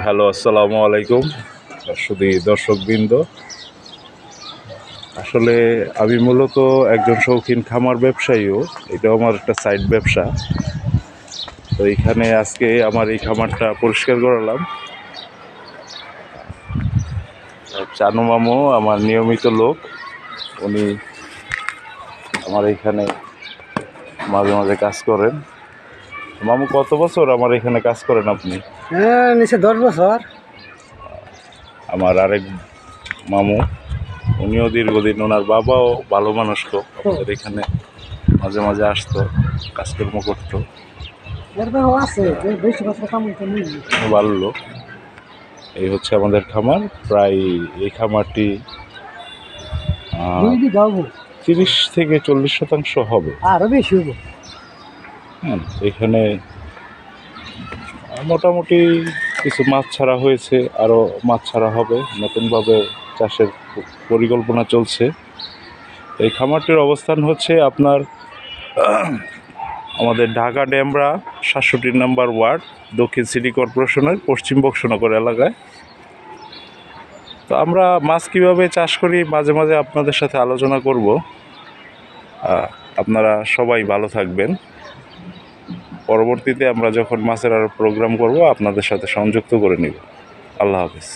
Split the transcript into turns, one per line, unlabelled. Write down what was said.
Hello, আসসালামু আলাইকুম দর্শকবৃন্দ। আসলে আমি মূলত একজন শৌখিন খামার ব্যবসায়ীও, এটাও আমার একটা সাইড ব্যবসা। তো এইখানে আজকে আমার এই খামারটা পরিষ্কার করালাম। চানু মামু আমার নিয়মিত লোক, উনি আমার এইখানে মাঝে মাঝে কাজ করেন। মামু, কত বছর আমার এখানে কাজ করেন আপনি?
হ্যাঁ, নিচে 10 বছর।
আমার আরেক মামু, উনিও দীর্ঘদিন, ওনার বাবাও ভালো মানুষ, খুব আমাদের এখানে মাঝে মাঝে আসতো, কাজকর্ম করতো, ভালো লোক। এই হচ্ছে আমাদের খামার। প্রায় এই খামারটি 30 থেকে 40% হবে,
আরো বেশি হবে।
হ্যাঁ। এখানে মোটামুটি কিছু মাছ ছাড়া হয়েছে, আরও মাছ ছাড়া হবে, নতুনভাবে চাষের পরিকল্পনা চলছে। এই খামারটির অবস্থান হচ্ছে আপনার আমাদের ঢাকা ডেমরা 67 নম্বর ওয়ার্ড, দক্ষিণ সিটি কর্পোরেশনের পশ্চিম বক্সনগর এলাকায়। তো আমরা মাছ কীভাবে চাষ করি মাঝে মাঝে আপনাদের সাথে আলোচনা করব। আপনারা সবাই ভালো থাকবেন। পরবর্তীতে আমরা যখন মাছের আরও প্রোগ্রাম করব আপনাদের সাথে সংযুক্ত করে নিব। আল্লাহ হাফেজ।